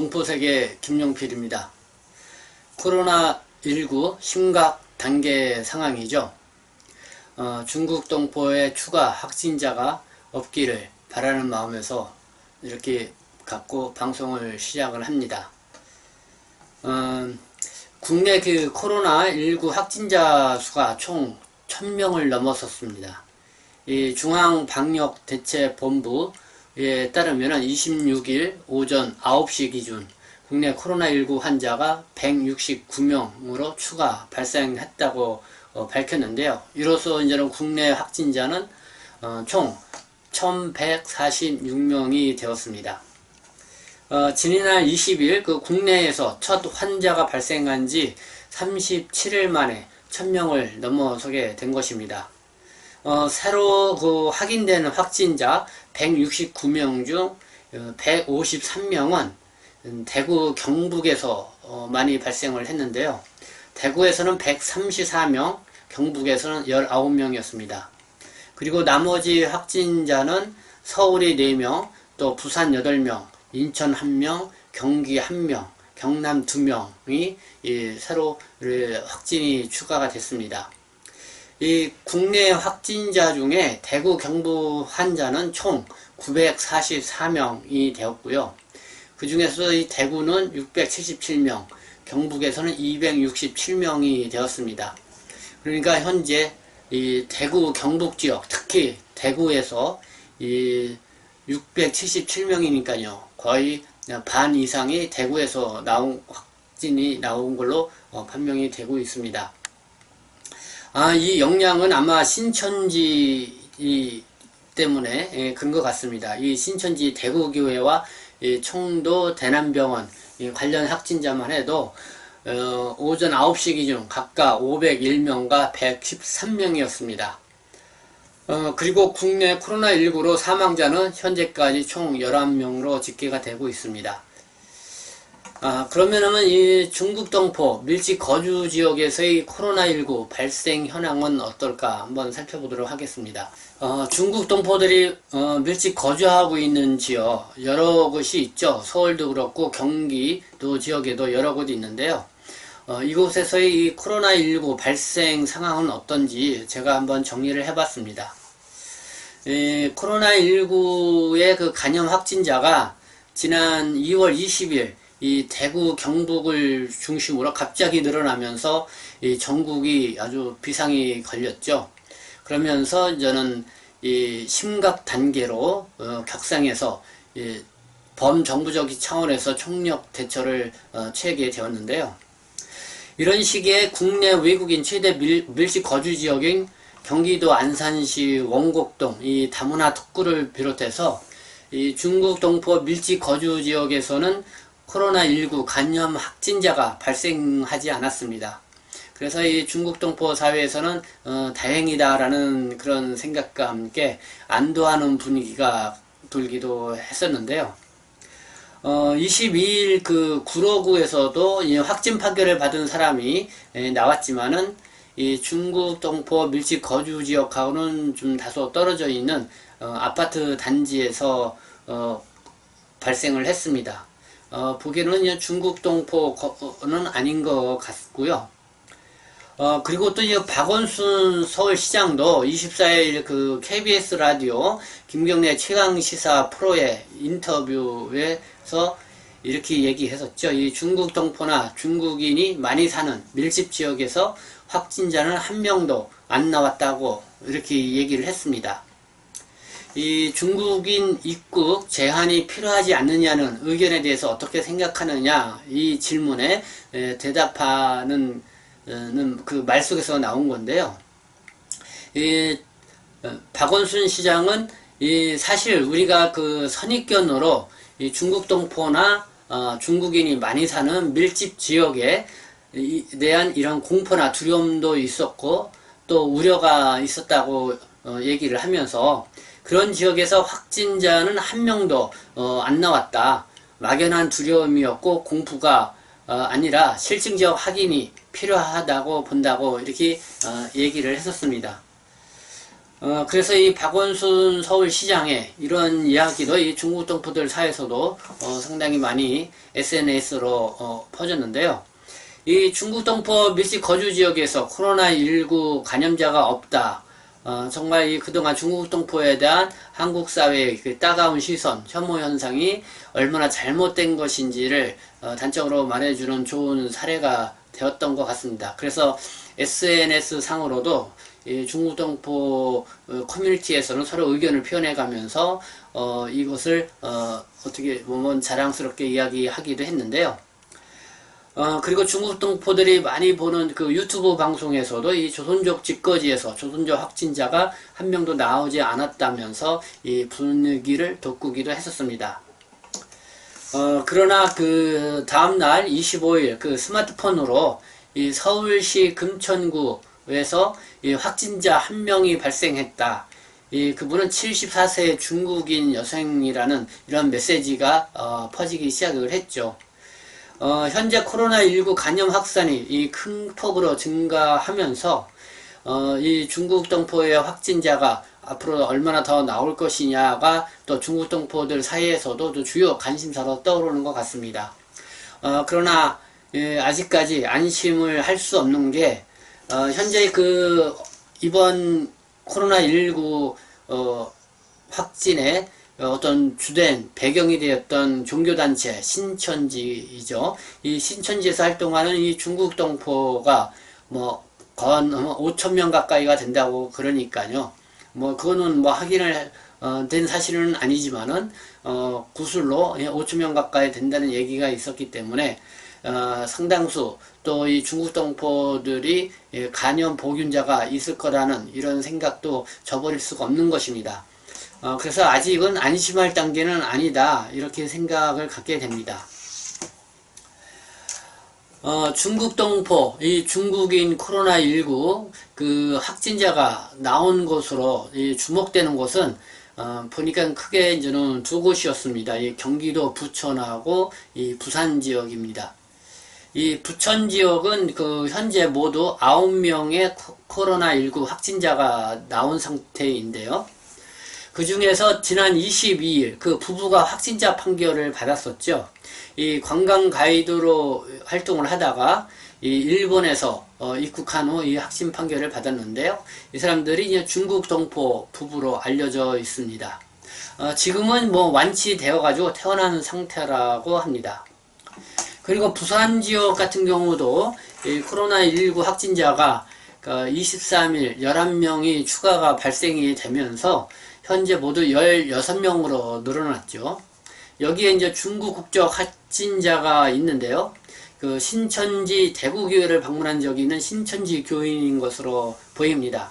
동포세계 김용필입니다. 코로나19 심각 단계 상황이죠. 중국 동포의 추가 확진자가 없기를 바라는 마음에서 이렇게 갖고 방송을 시작을 합니다. 국내 그 코로나19 확진자 수가 총 1000명을 넘어섰습니다. 이 중앙방역대책본부에 따르면 26일 오전 9시 기준 국내 코로나19 환자가 169명으로 추가 발생했다고 밝혔는데요. 이로써 이제는 국내 확진자는 총 1146명이 되었습니다. 지난 20일 그 국내에서 첫 환자가 발생한 지 37일 만에 1000명을 넘어서게 된 것입니다. 새로 그 확인된 확진자 169명 중 153명은 대구 경북에서 많이 발생을 했는데요. 대구에서는 134명, 경북에서는 19명이었습니다. 그리고 나머지 확진자는 서울이 4명, 또 부산 8명, 인천 1명, 경기 1명, 경남 2명이 새로 확진이 추가가 됐습니다. 이 국내 확진자 중에 대구 경북 환자는 총 944명이 되었고요. 그 중에서 이 대구는 677명, 경북에서는 267명이 되었습니다. 그러니까 현재 이 대구 경북 지역, 특히 대구에서 이 677명이니까요. 거의 반 이상이 대구에서 확진이 나온 걸로 판명이 되고 있습니다. 이 영향은 아마 신천지 때문에 큰 것 같습니다. 이 신천지 대구교회와 청도 대남병원 관련 확진자만 해도 오전 9시 기준 각각 501명과 113명이었습니다. 그리고 국내 코로나19로 사망자는 현재까지 총 11명으로 집계가 되고 있습니다. 그러면은 이 중국 동포 밀집 거주 지역에서의 코로나19 발생 현황은 어떨까 한번 살펴보도록 하겠습니다. 중국 동포들이 밀집 거주하고 있는 지역 여러 곳이 있죠. 서울도 그렇고 경기도 지역에도 여러 곳이 있는데요. 이곳에서의 이 코로나19 발생 상황은 어떤지 제가 한번 정리를 해봤습니다. 코로나19의 그 감염 확진자가 지난 2월 20일 이 대구 경북을 중심으로 갑자기 늘어나면서 이 전국이 아주 비상이 걸렸죠. 그러면서 이제는 이 심각 단계로 격상해서 범정부적 차원에서 총력 대처를 취하게 되었는데요. 이런 시기에 국내 외국인 최대 밀집 거주 지역인 경기도 안산시 원곡동 이 다문화 특구를 비롯해서 이 중국 동포 밀집 거주 지역에서는 코로나19 감염 확진자가 발생하지 않았습니다. 그래서 이 중국 동포 사회에서는 다행이다라는 그런 생각과 함께 안도하는 분위기가 돌기도 했었는데요. 22일 그 구로구에서도 이 확진 판결을 받은 사람이 나왔지만은 이 중국 동포 밀집 거주 지역하고는 좀 다소 떨어져 있는 아파트 단지에서 발생을 했습니다. 보기에는 중국 동포는 아닌 것 같고요. 그리고 또 이 박원순 서울시장도 24일 그 KBS 라디오 김경래 최강시사 프로의 인터뷰에서 이렇게 얘기했었죠. 이 중국 동포나 중국인이 많이 사는 밀집 지역에서 확진자는 한 명도 안 나왔다고 이렇게 얘기를 했습니다. 이 중국인 입국 제한이 필요하지 않느냐는 의견에 대해서 어떻게 생각하느냐 이 질문에 대답하는 그 말 속에서 나온 건데요. 박원순 시장은 사실 우리가 그 선입견으로 이 중국 동포나 중국인이 많이 사는 밀집 지역에 대한 이런 공포나 두려움도 있었고 또 우려가 있었다고 얘기를 하면서 그런 지역에서 확진자는 한 명도 안 나왔다. 막연한 두려움이었고 공포가 아니라 실증적 확인이 필요하다고 본다고 이렇게 얘기를 했었습니다. 그래서 이 박원순 서울시장의 이런 이야기도 이 중국 동포들 사이에서도 상당히 많이 SNS로 퍼졌는데요. 이 중국 동포 밀집 거주 지역에서 코로나19 감염자가 없다. 정말 이 그동안 중국 동포에 대한 한국 사회의 그 따가운 시선, 혐오 현상이 얼마나 잘못된 것인지를 단적으로 말해주는 좋은 사례가 되었던 것 같습니다. 그래서 SNS 상으로도 이 중국 동포 커뮤니티에서는 서로 의견을 표현해가면서 이것을 어떻게 보면 자랑스럽게 이야기하기도 했는데요. 그리고 중국 동포들이 많이 보는 그 유튜브 방송에서도 이 조선족 집거지에서 조선족 확진자가 한 명도 나오지 않았다면서 이 분위기를 돋구기도 했었습니다. 그러나 그 다음날 25일 그 스마트폰으로 이 서울시 금천구에서 이 확진자 한 명이 발생했다. 그분은 74세 중국인 여성이라는 이런 메시지가 퍼지기 시작을 했죠. 현재 코로나19 감염 확산이 이 큰 폭으로 증가하면서 이 중국 동포의 확진자가 앞으로 얼마나 더 나올 것이냐가 또 중국 동포들 사이에서도 또 주요 관심사로 떠오르는 것 같습니다. 그러나 아직까지 안심을 할 수 없는 게 현재 그 이번 코로나19 확진의 어떤 주된 배경이 되었던 종교단체 신천지이죠. 이 신천지에서 활동하는 이 중국 동포가 건 5,000명 가까이가 된다고 그러니까요. 그거는 확인을 된 사실은 아니지만은 구술로 5,000명 가까이 된다는 얘기가 있었기 때문에 상당수 또 이 중국 동포들이 간염 보균자가 있을 거라는 이런 생각도 저버릴 수가 없는 것입니다. 그래서 아직은 안심할 단계는 아니다 이렇게 생각을 갖게 됩니다. 중국 동포, 이 중국인 코로나19 그 확진자가 나온 곳으로 주목되는 곳은 보니까 크게 이제는 두 곳이었습니다. 이 경기도 부천하고 이 부산 지역입니다. 이 부천 지역은 그 현재 모두 9명의 코로나19 확진자가 나온 상태인데요. 그 중에서 지난 22일 그 부부가 확진자 판결을 받았었죠. 이 관광 가이드로 활동을 하다가 이 일본에서 입국한 후 이 확진 판결을 받았는데요. 이 사람들이 이제 중국 동포 부부로 알려져 있습니다. 지금은 완치되어 가지고 퇴원한 상태라고 합니다. 그리고 부산 지역 같은 경우도 이 코로나19 확진자가 23일 11명이 추가가 발생이 되면서 현재 모두 16명으로 늘어났죠. 여기에 이제 중국 국적 확진자가 있는데요. 그 신천지 대구교회를 방문한 적이 있는 신천지 교인인 것으로 보입니다.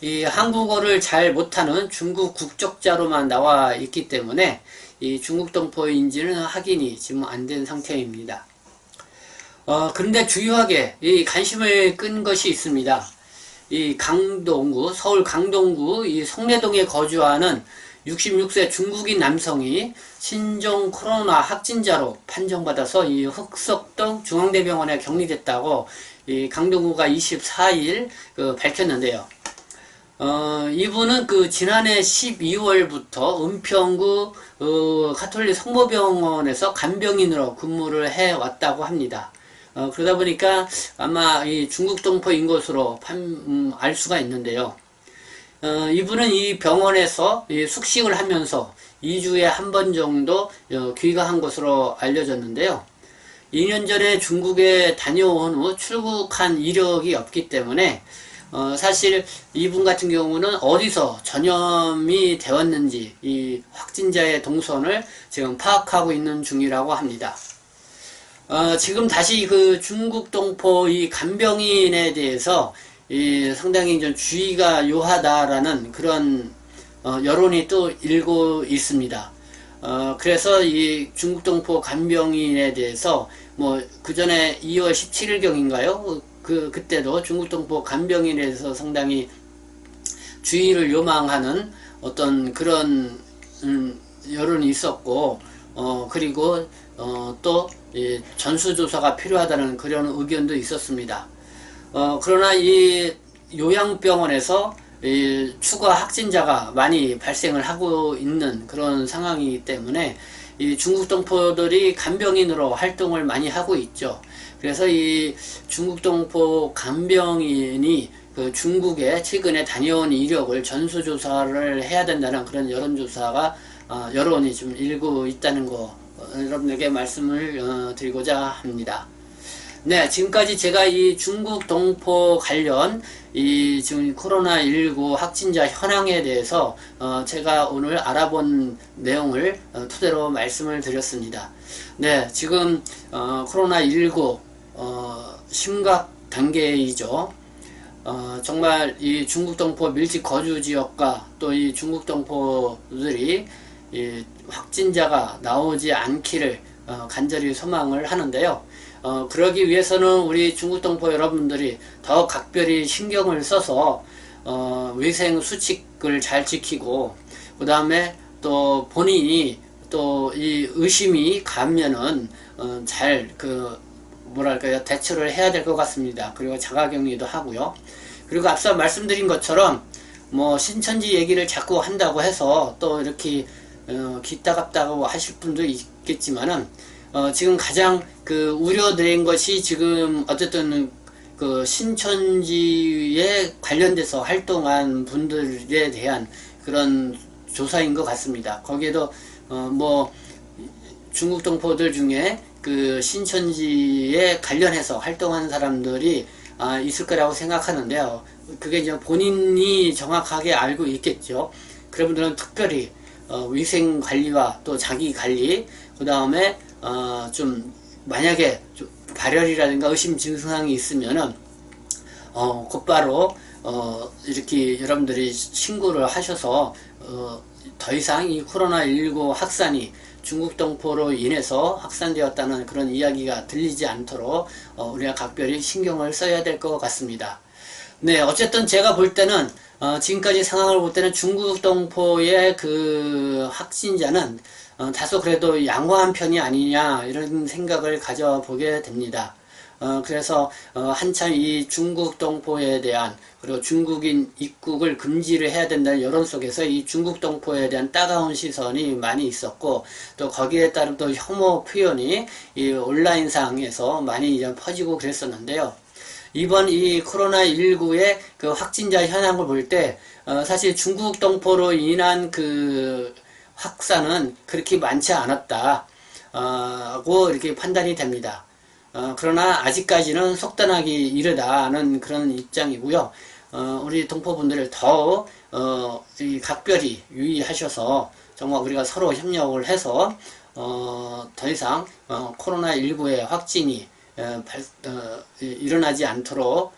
이 한국어를 잘 못하는 중국 국적자로만 나와 있기 때문에 이 중국 동포인지는 확인이 지금 안 된 상태입니다. 그런데 주요하게 이 관심을 끈 것이 있습니다. 이 강동구, 서울 강동구 이 송내동에 거주하는 66세 중국인 남성이 신종 코로나 확진자로 판정받아서 이 흑석동 중앙대병원에 격리됐다고 이 강동구가 24일 밝혔는데요. 이분은 그 지난해 12월부터 은평구 가톨릭 성모병원에서 간병인으로 근무를 해왔다고 합니다. 그러다 보니까 아마 이 중국 동포인 것으로 알 수가 있는데요. 이분은 이 병원에서 숙식을 하면서 2주에 한 번 정도 귀가한 것으로 알려졌는데요. 2년 전에 중국에 다녀온 후 출국한 이력이 없기 때문에 사실 이분 같은 경우는 어디서 전염이 되었는지 이 확진자의 동선을 지금 파악하고 있는 중이라고 합니다. 지금 다시 그 중국 동포 이 간병인에 대해서 상당히 좀 주의가 요하다라는 그런 여론이 또 일고 있습니다. 그래서 이 중국 동포 간병인에 대해서 그 전에 2월 17일경인가요? 그때도 중국 동포 간병인에 대해서 상당히 주의를 요망하는 어떤 그런 여론이 있었고, 그리고 또 전수조사가 필요하다는 그런 의견도 있었습니다. 그러나 이 요양병원에서 이 추가 확진자가 많이 발생을 하고 있는 그런 상황이기 때문에 이 중국 동포들이 간병인으로 활동을 많이 하고 있죠. 그래서 이 중국 동포 간병인이 그 중국에 최근에 다녀온 이력을 전수조사를 해야 된다는 그런 여론조사가 여론이 좀 일고 있다는 거 여러분에게 말씀을 드리고자 합니다. 네, 지금까지 제가 이 중국 동포 관련 이 지금 코로나19 확진자 현황에 대해서 제가 오늘 알아본 내용을 토대로 말씀을 드렸습니다. 네, 지금 코로나19 심각 단계이죠. 정말 이 중국 동포 밀집 거주 지역과 또 이 중국 동포들이 이 확진자가 나오지 않기를 간절히 소망을 하는데요. 그러기 위해서는 우리 중국 동포 여러분들이 더 각별히 신경을 써서 위생 수칙을 잘 지키고 그 다음에 또 본인이 또 이 의심이 가면은 잘 뭐랄까요, 대처를 해야 될 것 같습니다. 그리고 자가격리도 하고요. 그리고 앞서 말씀드린 것처럼 뭐 신천지 얘기를 자꾸 한다고 해서 또 이렇게 기따갑다고 하실 분도 있겠지만은 지금 가장 그 우려된 것이 지금 어쨌든 그 신천지에 관련돼서 활동한 분들에 대한 그런 조사인 것 같습니다. 거기에도 뭐 중국 동포들 중에 그 신천지에 관련해서 활동한 사람들이 있을 거라고 생각하는데요. 그게 이제 본인이 정확하게 알고 있겠죠. 그런 분들은 특별히 위생 관리와 또 자기 관리, 그 다음에 좀 만약에 좀 발열이라든가 의심 증상이 있으면은 곧바로 이렇게 여러분들이 신고를 하셔서 더 이상 이 코로나19 확산이 중국 동포로 인해서 확산되었다는 그런 이야기가 들리지 않도록 우리가 각별히 신경을 써야 될 것 같습니다. 네, 어쨌든 제가 볼 때는 지금까지 상황을 볼 때는 중국 동포의 그 확진자는 다소 그래도 양호한 편이 아니냐 이런 생각을 가져보게 됩니다. 그래서 한참 이 중국 동포에 대한 그리고 중국인 입국을 금지를 해야 된다는 여론 속에서 이 중국 동포에 대한 따가운 시선이 많이 있었고 또 거기에 따른 또 혐오 표현이 이 온라인상에서 많이 이제 퍼지고 그랬었는데요. 이번 이 코로나19의 그 확진자 현황을 볼 때 사실 중국 동포로 인한 그 확산은 그렇게 많지 않았다고 이렇게 판단이 됩니다. 그러나 아직까지는 속단하기 이르다는 그런 입장이고요. 우리 동포분들을 더욱 각별히 유의하셔서 정말 우리가 서로 협력을 해서 더 이상 코로나19의 확진이 일어나지 않도록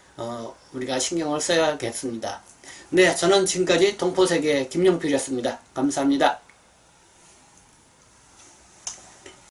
우리가 신경을 써야겠습니다. 네, 저는 지금까지 동포세계 김용필이었습니다. 감사합니다.